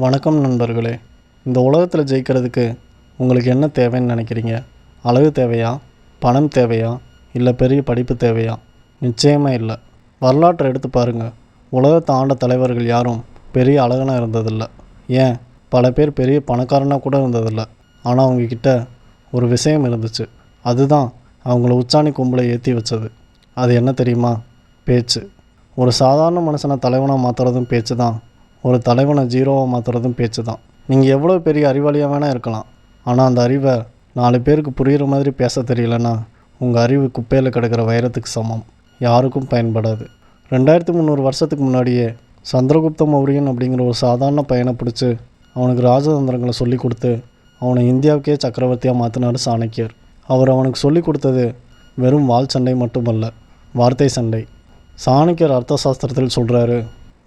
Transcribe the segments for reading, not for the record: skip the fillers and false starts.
வணக்கம் நண்பர்களே. இந்த உலகத்தில் ஜெயிக்கிறதுக்கு உங்களுக்கு என்ன தேவைன்னு நினைக்கிறீங்க? அழகு தேவையா? பணம் தேவையா? இல்லை பெரிய படிப்பு தேவையா? நிச்சயமாக இல்லை. வரலாற்றை எடுத்து பாருங்கள். உலகத்தை ஆண்ட தலைவர்கள் யாரும் பெரிய அழகனாக இருந்ததில்லை. ஏன், பல பேர் பெரிய பணக்காரனாக கூட இருந்ததில்லை. ஆனால் அவங்கக்கிட்ட ஒரு விஷயம் இருந்துச்சு. அதுதான் அவங்கள உச்சாணி கொம்பில் ஏற்றி வச்சது. அது என்ன தெரியுமா? பேச்சு. ஒரு சாதாரண மனுஷனை தலைவனாக மாற்றுறதும் பேச்சு தான். ஒரு தலைவனை ஜீரோவாக மாற்றுறதும் பேச்சு தான். நீங்கள் எவ்வளோ பெரிய அறிவாளியாக வேணால் இருக்கலாம். ஆனால் அந்த அறிவை 4 பேருக்கு புரிகிற மாதிரி பேச தெரியலன்னா உங்கள் அறிவு குப்பையில் கிடக்கிற வைரத்துக்கு சமம். யாருக்கும் பயன்படாது. 2300 வருஷத்துக்கு முன்னாடியே சந்திரகுப்த மௌரியன் அப்படிங்கிற ஒரு சாதாரண பையனை பிடிச்சி அவனுக்கு ராஜதந்திரங்களை சொல்லி கொடுத்து அவனை இந்தியாவுக்கே சக்கரவர்த்தியாக மாற்றினார் சாணக்கியர். அவர் அவனுக்கு சொல்லி கொடுத்தது வெறும் வாள் சண்டை மட்டுமல்ல, வார்த்தை சண்டை. சாணக்கியர் அர்த்த சாஸ்திரத்தில் சொல்கிறாரு,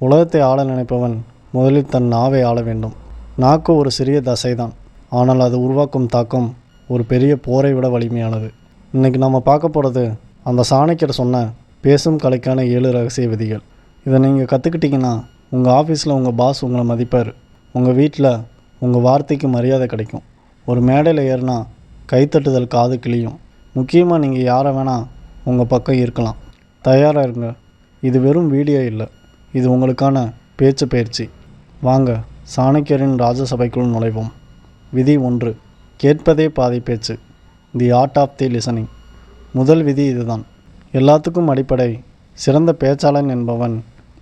உலகத்தை ஆள நினைப்பவன் முதலில் தன் நாவை ஆள வேண்டும். நாக்கு ஒரு சிறிய தசைதான், ஆனால் அது உருவாக்கும் தாக்கம் ஒரு பெரிய போரை விட வலிமையானது. இன்றைக்கி நம்ம பார்க்க போகிறது அந்த சாணக்கியர் சொன்ன பேசும் கலைக்கான 7 ரகசிய விதிகள். இதை நீங்கள் கற்றுக்கிட்டிங்கன்னா உங்கள் ஆஃபீஸில் உங்கள் பாஸ் உங்களை மதிப்பார். உங்கள் வீட்டில் உங்கள் வார்த்தைக்கு மரியாதை கிடைக்கும். ஒரு மேடையில் ஏறினா கைத்தட்டுதல் காது கிளியும். முக்கியமாக நீங்கள் யாரை வேணால் உங்கள் பக்கம் இருக்கலாம். தயாராக இருங்க. இது வெறும் வீடியோ இல்லை, இது உங்களுக்கான பேச்சு பயிற்சி. வாங்க சாணக்கியரின் ராஜசபைக்குள் நுழைவோம். விதி 1, கேட்பதே பாதி பேச்சு. The art of the listening. முதல் விதி இதுதான். எல்லாத்துக்கும் அடிப்படை சிறந்த பேச்சாளன் என்பவன்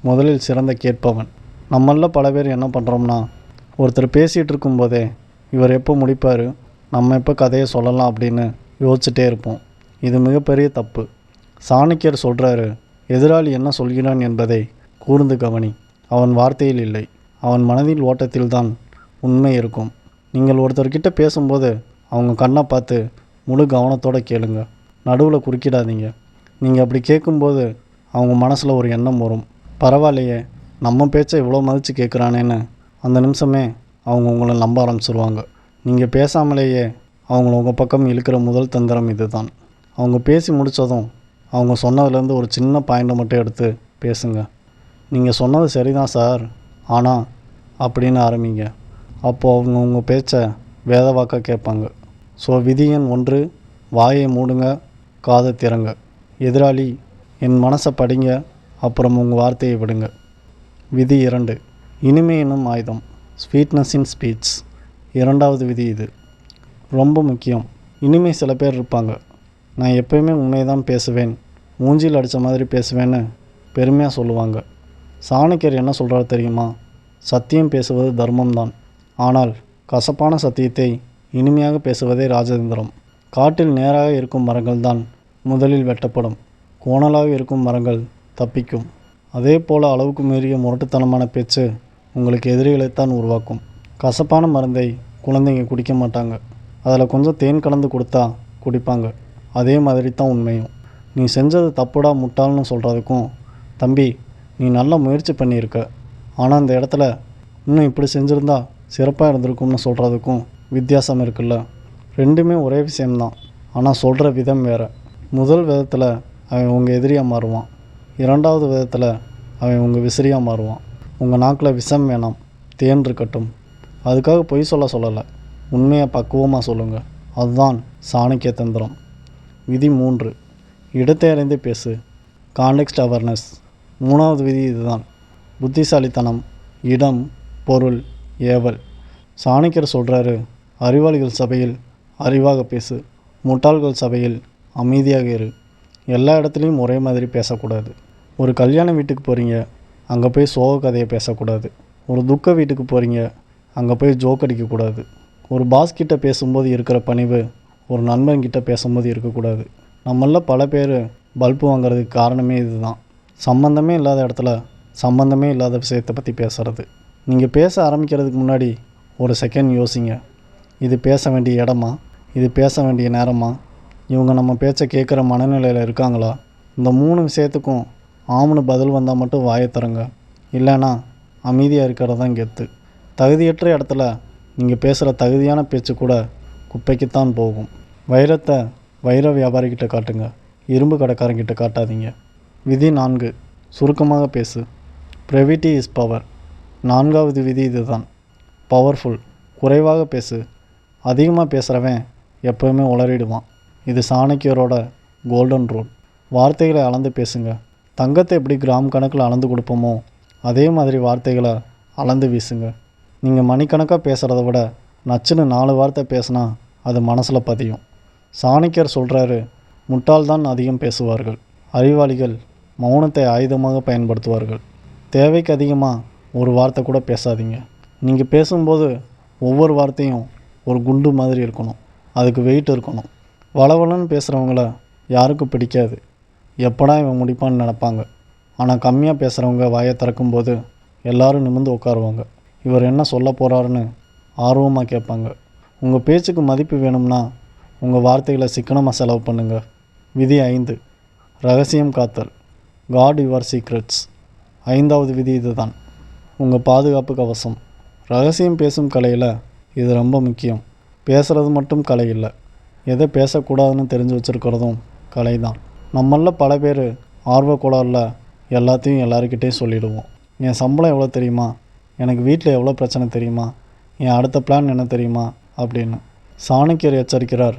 முதலில் சிறந்த கேட்பவன். நம்மளில் பல பேர் என்ன பண்ணுறோம்னா, ஒருத்தர் பேசிகிட்டு இருக்கும்போதே இவர் எப்போ முடிப்பார், நம்ம எப்போ கதையை சொல்லலாம் அப்படின்னு யோசிச்சுட்டே இருப்போம். இது மிகப்பெரிய தப்பு. சாணக்கியர் சொல்கிறாரு, எதிராளி என்ன சொல்கிறான் என்பதை கூர்ந்து கவனி. அவன் வார்த்தையில் இல்லை, அவன் மனதில் ஓட்டத்தில்தான் உண்மை இருக்கும். நீங்கள் ஒருத்தர்கிட்ட பேசும்போது அவங்க கண்ணை பார்த்து முழு கவனத்தோடு கேளுங்க. நடுவில் குறுக்கிடாதீங்க. நீங்கள் அப்படி கேட்கும்போது அவங்க மனசில் ஒரு எண்ணம் வரும், பரவாயில்லையே நம்ம பேச்சை இவ்வளோ மதித்து கேட்குறானேன்னு. அந்த நிமிஷமே அவங்க உங்களை நம்ப ஆரம்பிச்சிருவாங்க. நீங்கள் பேசாமலேயே அவங்கள உங்கள் பக்கம் இழுக்கிற முதல் தந்திரம் இதுதான். அவங்க பேசி முடித்ததும் அவங்க சொன்னதுலேருந்து ஒரு சின்ன பாயிண்டை மட்டும் எடுத்து பேசுங்க. நீங்கள் சொன்னது சரிதான் சார், ஆனால் அப்படின்னு ஆரம்பிங்க. அப்போது அவங்க உங்கள் பேச்சை வேத வாக்க கேட்பாங்க. ஸோ விதி எண் 1, வாயை மூடுங்க, காதை திறங்க. எதிராளி என் மனசை படிங்க, அப்புறம் உங்கள் வார்த்தையை விடுங்க. விதி 2, இனிமை என்னும் ஆயுதம். ஸ்வீட்னஸ் இன் ஸ்பீச். 2வது விதி இது. ரொம்ப முக்கியம். இனிமை சில பேர் இருப்பாங்க, நான் எப்போயுமே உண்மையை தான் பேசுவேன், மூஞ்சியில் அடித்த மாதிரி பேசுவேன்னு பெருமையாக சொல்லுவாங்க. சாணக்கியர் என்ன சொல்கிறார் தெரியுமா? சத்தியம் பேசுவது தர்மம்தான், ஆனால் கசப்பான சத்தியத்தை இனிமையாக பேசுவதே ராஜதந்திரம். காட்டில் நேராக இருக்கும் மரங்கள் தான் முதலில் வெட்டப்படும், கோணலாக இருக்கும் மரங்கள் தப்பிக்கும். அதே போல் அளவுக்கு மீறிய முரட்டுத்தனமான பேச்சு உங்களுக்கு எதிரிகளைத்தான் உருவாக்கும். கசப்பான மருந்தை குழந்தைங்க குடிக்க மாட்டாங்க, அதில் கொஞ்சம் தேன் கலந்து கொடுத்தா குடிப்பாங்க. அதே மாதிரி தான் உண்மையும். நீ செஞ்சது தப்புடா முட்டாள்னு சொல்கிறதுக்கும், தம்பி நீ நல்ல முயற்சி பண்ணியிருக்க, ஆனால் அந்த இடத்துல இன்னும் இப்படி செஞ்சுருந்தா சிறப்பாக இருந்திருக்கும்னு சொல்கிறதுக்கும் வித்தியாசம் இருக்குல்ல. ரெண்டுமே ஒரே விஷயம்தான், ஆனால் சொல்கிற விதம் வேறு. முதல் விதத்தில் அவன் உங்கள் எதிரியாக மாறுவான், 2வது விதத்தில் அவன் உங்கள் விசிறியாக மாறுவான். உங்கள் நாக்கில் விஷம் வேணாம், தேன் இருக்கட்டும். அதுக்காக பொய் சொல்லலை, உண்மையை பக்குவமாக சொல்லுங்கள். அதுதான் சாணக்கிய தந்திரம். விதி 3, இடத்தை அறிந்தே பேசு. Context awareness. 3வது விதி இதுதான். புத்திசாலித்தனம், இடம், பொருள், ஏவல். சாணக்கியர் சொல்கிறாரு, அறிவாளிகள் சபையில் அறிவாக பேசு, முட்டாள்கள் சபையில் அமைதியாக இரு. எல்லா இடத்துலையும் ஒரே மாதிரி பேசக்கூடாது. ஒரு கல்யாண வீட்டுக்கு போகிறீங்க, அங்கே போய் சோக கதையை பேசக்கூடாது. ஒரு துக்க வீட்டுக்கு போகிறீங்க, அங்கே போய் ஜோக் அடிக்கக்கூடாது. ஒரு பாஸ்கிட்ட பேசும்போது இருக்கிற பணிவு ஒரு நண்பன்கிட்ட பேசும்போது இருக்கக்கூடாது. நம்மளில் பல பேர் பல்பு வாங்கிறதுக்கு காரணமே இதுதான். சம்பந்தமே இல்லாத இடத்துல சம்பந்தமே இல்லாத விஷயத்தை பற்றி பேசுகிறது. நீங்கள் பேச ஆரம்பிக்கிறதுக்கு முன்னாடி ஒரு செகண்ட் யோசிங்க. இது பேச வேண்டிய இடமா? இது பேச வேண்டிய நேரமா? இவங்க நம்ம பேச்சை கேட்குற மனநிலையில் இருக்காங்களா? இந்த 3 விஷயத்துக்கும் ஆம்னு பதில் வந்தால் மட்டும் வாயை தருங்க, இல்லைன்னா அமைதியாக இருக்கிறது தான் கெத்து. தகுதியற்ற இடத்துல நீங்கள் பேசுகிற தகுதியான பேச்சு கூட குப்பைக்குத்தான் போகும். வைரத்தை வைர வியாபாரிக்கிட்ட காட்டுங்க, இரும்பு கடைக்காரங்கிட்ட காட்டாதீங்க. விதி 4, சுருக்கமாக பேசு. Brevity is power. 4வது விதி இதுதான். பவர்ஃபுல், குறைவாக பேசு. அதிகமாக பேசுகிறவன் எப்போவுமே உளறிடுவான். இது சாணக்கியரோட கோல்டன் ரூல். வார்த்தைகளை அளந்து பேசுங்க. தங்கத்தை எப்படி கிராம் கணக்கில் அளந்து கொடுப்போமோ அதே மாதிரி வார்த்தைகளை அளந்து வீசுங்க. நீங்கள் மணிக்கணக்காக பேசுகிறத விட நச்சுன்னு 4 வார்த்தை பேசினா அது மனசில் பதியும். சாணக்கியர் சொல்கிறாரு, முட்டாள்தான் அதிகம் பேசுவார்கள், அறிவாளிகள் மௌனத்தை ஆயுதமாக பயன்படுத்துவார்கள். தேவைக்கு அதிகமாக ஒரு வார்த்தை கூட பேசாதீங்க. நீங்கள் பேசும்போது ஒவ்வொரு வார்த்தையும் ஒரு குண்டு மாதிரி இருக்கணும். அதுக்கு வெயிட் இருக்கணும். வளவலன்னு பேசுகிறவங்கள யாருக்கும் பிடிக்காது. எப்படா இவன் முடிப்பான்னு நினப்பாங்க. ஆனால் கம்மியாக பேசுகிறவங்க வாயை திறக்கும்போது எல்லோரும் நிமிர்ந்து உட்காருவாங்க. இவர் என்ன சொல்ல போகிறாருன்னு ஆர்வமாக கேட்பாங்க. உங்கள் பேச்சுக்கு மதிப்பு வேணும்னா உங்கள் வார்த்தைகளை சிக்கனமாக செலவு பண்ணுங்கள். விதி 5, ரகசியம் காத்தல். Guard your secrets. 5வது விதி இதுதான். உங்கள் பாதுகாப்பு கவசம். ரகசியம் பேசும் கலையில் இது ரொம்ப முக்கியம். பேசுகிறது மட்டும் கலை இல்லை, எதை பேசக்கூடாதுன்னு தெரிஞ்சு வச்சுருக்கிறதும் கலை தான். நம்மளில் பல பேர் ஆர்வக்கோளாறில் எல்லாத்தையும் எல்லாருக்கிட்டேயும் சொல்லிவிடுவோம். என் சம்பளம் எவ்வளோ தெரியுமா, எனக்கு வீட்டில் எவ்வளோ பிரச்சனை தெரியுமா, என் அடுத்த பிளான் என்ன தெரியுமா அப்படின்னு. சாணக்கியர் எச்சரிக்கிறார்,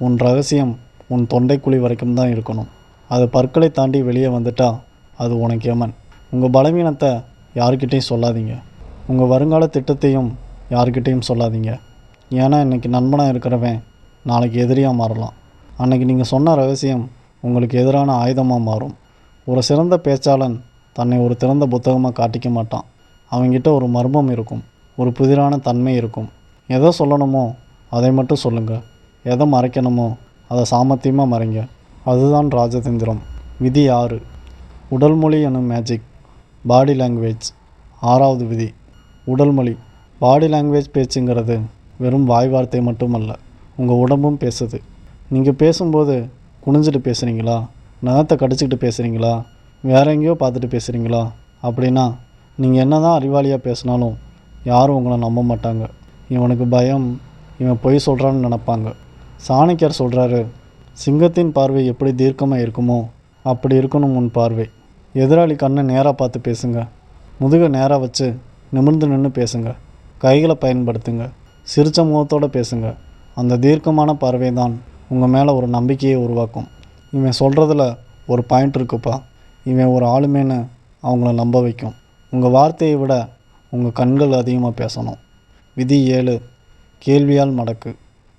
உன் ரகசியம் உன் தொண்டைக்குழி வரைக்கும் தான் இருக்கணும். அது பற்களை தாண்டி வெளியே வந்துட்டா அது உனக்கு யமன். உங்கள் பலவீனத்தை யாருக்கிட்டையும் சொல்லாதீங்க. உங்கள் வருங்கால திட்டத்தையும் யாருக்கிட்டையும் சொல்லாதீங்க. ஏன்னா இன்றைக்கி நண்பனாக இருக்கிறவன் நாளைக்கு எதிரியாக மாறலாம். அன்றைக்கி நீங்கள் சொன்ன ரகசியம் உங்களுக்கு எதிரான ஆயுதமாக மாறும். ஒரு சிறந்த பேச்சாளன் தன்னை ஒரு திறந்த புத்தகமாக காட்டிக்க மாட்டான். அவங்ககிட்ட ஒரு மர்மம் இருக்கும், ஒரு புதிரான தன்மை இருக்கும். எதை சொல்லணுமோ அதை மட்டும் சொல்லுங்கள். எதை மறைக்கணுமோ அதை சாமர்த்தியமாக மறைங்க. அதுதான் ராஜதந்திரம். விதி 6, உடல் மொழி எனும் மேஜிக். Body language. 6வது விதி, உடல் மொழி. பாடி லாங்குவேஜ் பேச்சுங்கிறது வெறும் வாய் வார்த்தை மட்டுமல்ல, உங்கள் உடம்பும் பேசுது. நீங்கள் பேசும்போது குனிஞ்சிட்டு பேசுகிறீங்களா, நகத்தை கடிச்சிக்கிட்டு பேசுகிறீங்களா, வேற எங்கேயோ பார்த்துட்டு பேசுகிறீங்களா அப்படின்னா நீங்கள் என்ன தான் அறிவாளியாக பேசினாலும் யாரும் உங்களை நம்ப மாட்டாங்க. இவனுக்கு பயம், இவன் பொய் சொல்கிறான்னு நினப்பாங்க. சாணக்கியர் சொல்கிறாரு, சிங்கத்தின் பார்வை எப்படி தீர்க்கமாக இருக்குமோ அப்படி இருக்கணும் உன் பார்வை. எதிராளி கண்ணை நேராக பார்த்து பேசுங்க. முதுகை நேராக வச்சு நிமிர்ந்து நின்று பேசுங்க. கைகளை பயன்படுத்துங்க. சிரிச்ச முகத்தோடு பேசுங்க. அந்த தீர்க்கமான பார்வை தான் உங்கள் மேலே ஒரு நம்பிக்கையை உருவாக்கும். இவன் சொல்கிறதுல ஒரு பாயிண்ட் இருக்குப்பா, இவன் ஒரு ஆளுமேன்னு அவங்கள நம்ப வைக்கும். உங்கள் வார்த்தையை விட உங்கள் கண்கள் அதிகமாக பேசணும். விதி 7, கேள்வியால் மடக்கு.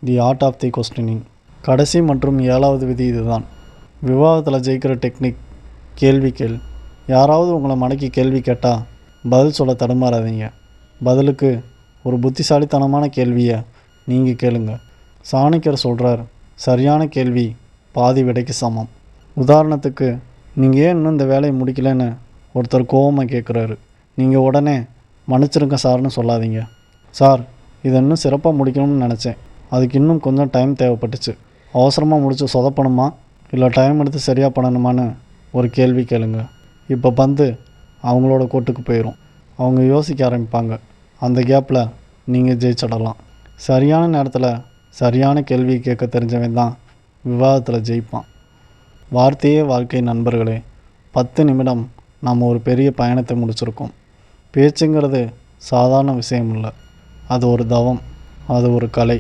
The art of the questioning. கடைசி மற்றும் 7வது விதி இதுதான். விவாதத்தில் ஜெயிக்கிற டெக்னிக், கேள்வி கேள். யாராவது உங்களை மடக்கி கேள்வி கேட்டால் பதில் சொல்ல தடுமாறாதீங்க. பதிலுக்கு ஒரு புத்திசாலித்தனமான கேள்வியை நீங்கள் கேளுங்க. சாணக்கியர் சொல்கிறார், சரியான கேள்வி பாதி விடைக்கு சமம். உதாரணத்துக்கு, நீங்கள் ஏன் இன்னும் இந்த வேலையை முடிக்கலன்னு ஒருத்தர் கோவமாக கேட்குறாரு. நீங்கள் உடனே மன்னிச்சிருங்க சார்னு சொல்லாதீங்க. சார், இதை இன்னும் சிறப்பாக முடிக்கணும்னு நினச்சேன், அதுக்கு இன்னும் கொஞ்சம் டைம் தேவைப்பட்டுச்சு, அவசரமாக முடித்து சொதப்பணுமா இல்லை டைம் எடுத்து சரியாக பண்ணணுமான்னு ஒரு கேள்வி கேளுங்க. இப்போ பந்து அவங்களோட கோட்டுக்கு போயிடும். அவங்க யோசிக்க ஆரம்பிப்பாங்க. அந்த கேப்பில் நீங்கள் ஜெயிச்சிடலாம். சரியான நேரத்தில் சரியான கேள்வி கேட்க தெரிஞ்சவன் தான் விவாதத்தில் ஜெயிப்பான். வார்த்தையே வாழ்க்கை நண்பர்களே. 10 நிமிடம் நாம் ஒரு பெரிய பயணத்தை முடிச்சிருக்கோம். பேச்சுங்கிறது சாதாரண விஷயம் இல்லை, அது ஒரு தவம், அது ஒரு கலை.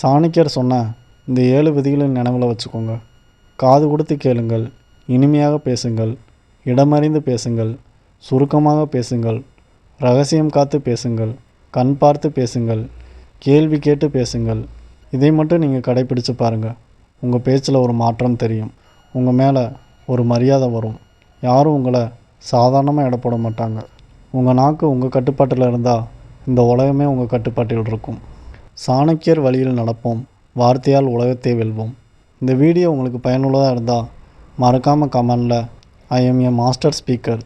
சாணக்கியர் சொன்ன இந்த 7 விதிகளின் நினைவில் வச்சுக்கோங்க. காது கொடுத்து கேளுங்கள், இனிமையாக பேசுங்கள், இடமறிந்து பேசுங்கள், சுருக்கமாக பேசுங்கள், ரகசியம் காத்து பேசுங்கள், கண் பார்த்து பேசுங்கள், கேள்வி கேட்டு பேசுங்கள். இதை மட்டும் நீங்கள் கடைப்பிடிச்சு பாருங்கள். உங்கள் பேச்சில் ஒரு மாற்றம் தெரியும். உங்கள் மேலே ஒரு மரியாதை வரும். யாரும் உங்களை சாதாரணமாக எடை போட மாட்டாங்க. உங்கள் நாக்கு உங்கள் கட்டுப்பாட்டில் இருந்தால் இந்த உலகமே உங்கள் கட்டுப்பாட்டில் இருக்கும். சாணக்கியர் வழியில் நடப்போம், வார்த்தையால் உலகத்தை வெல்வோம். இந்த வீடியோ உங்களுக்கு பயனுள்ளதாக இருந்தால் மறக்காமல் கமெண்டில் I M A master speaker,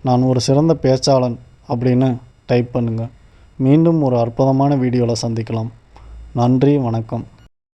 நான் ஒரு சிறந்த பேச்சாளன் அப்படின்னு டைப் பண்ணுங்கள். மீண்டும் ஒரு அற்புதமான வீடியோவில் சந்திக்கலாம். நன்றி, வணக்கம்.